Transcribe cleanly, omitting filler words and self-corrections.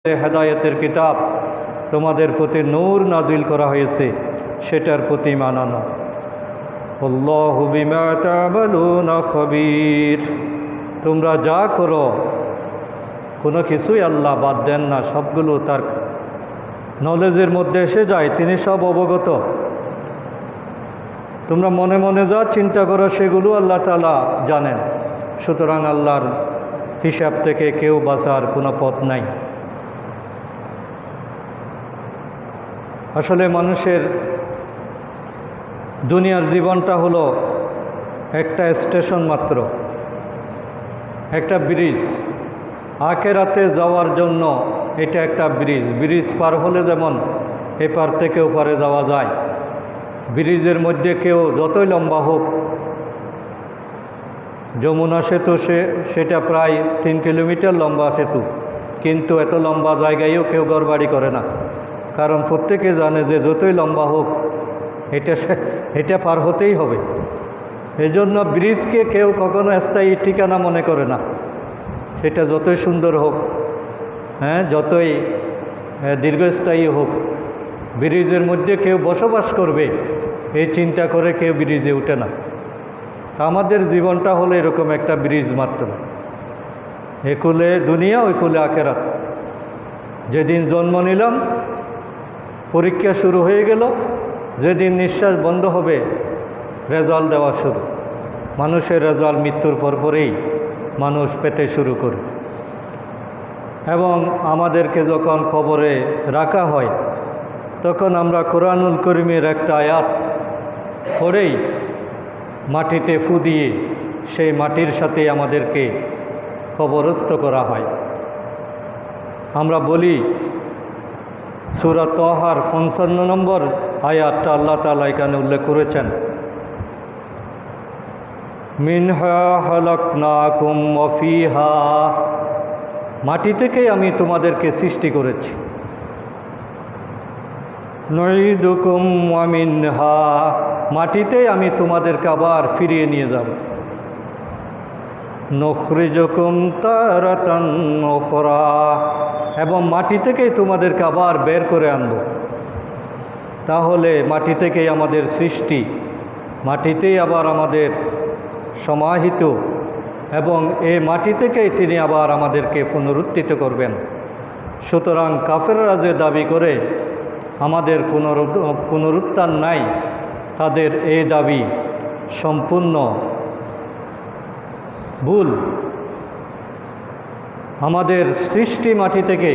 হেদায়েতের কিতাব তোমাদের প্রতি নূর নাজিল করা হয়েছে, সেটার প্রতি ঈমান আনো। আল্লাহু বিমা তা'মালুনা খবীর। তোমরা যা করো কোনো কিছুই আল্লাহ বাদ দেন না, সবগুলো তার নলেজের মধ্যে এসে যায়, তিনি সব অবগত। তোমরা মনে মনে যা চিন্তা করো সেগুলো আল্লাহ তাআলা জানেন। সুতরাং আল্লাহর হিসাব থেকে কেউ বাঁচার কোনো পথ নাই। আসলে মানুষের দুনিয়ার জীবনটা হলো একটা স্টেশন মাত্র, একটা ব্রিজ। আখিরাতে যাওয়ার জন্য এটা একটা ব্রিজ। ব্রিজ পার হলে যেমন এপার থেকে ওপারে যাওয়া যায়, ব্রিজের মধ্যে কেউ যতই লম্বা হোক, যমুনা সেতু সেটা প্রায় 3 কিলোমিটার লম্বা সেতু, কিন্তু এত লম্বা জায়গায়ও কেউ ঘরবাড়ি করে না, কারণ প্রত্যেকে জানে যে যতই লম্বা হোক এটা পার হতেই হবে। এই জন্য ব্রিজকে কেউ কখনো স্থায়ী ঠিকানা মনে করে না, সেটা যতই সুন্দর হোক, যতই দীর্ঘস্থায়ী হোক, ব্রিজের মধ্যে কেউ বসবাস করবে এই চিন্তা করে কেউ ব্রিজে উঠে না। আমাদের জীবনটা হলো এরকম একটা ব্রিজ মাত্র, এ কুলে দুনিয়া ওই কুলে আখিরাত। যেদিন জন্ম নিলাম পরীক্ষা শুরু হয়ে গেল, যেদিন নিঃশ্বাস বন্ধ হবে রেজাল্ট দেওয়া শুরু। মানুষের রেজাল্ট মৃত্যুর পরেই মানুষ পেতে শুরু করে, এবং আমাদেরকে যখন কবরে রাখা হয় তখন আমরা কোরআনুল কারীমের একটা আয়াত পড়েই মাটিতে ফু দিয়ে সেই মাটির সাথে আমাদেরকে কবরস্থ করা হয়। আমরা বলি সূরা তাহার 55 নম্বর আয়াতটা আল্লাহ তাআলা এখানে উল্লেখ করেছেন, মিনহা খালাকনাকুম ওয়া ফিহা। মাটি থেকেই আমি তোমাদেরকে সৃষ্টি করেছি। নুঈদুকুম ওয়া মিনহা, মাটিতেই আমি তোমাদেরকে আবার ফিরিয়ে নিয়ে যাব। নুখরিজুকুম তারাতান উখরা, এবং মাটি থেকেই তোমাদেরকে আবার বের করে আনব। তাহলে মাটি থেকেই আমাদের সৃষ্টি, মাটিতেই আবার আমাদের সমাহিত, এবং এই মাটি থেকেই তিনি আবার আমাদেরকে পুনরুত্থিত করবেন। সুতরাং কাফেররা যে দাবি করে আমাদের পুনরুত্থান নাই, তাদের এই দাবি সম্পূর্ণ ভুল। আমাদের সৃষ্টি মাটি থেকে,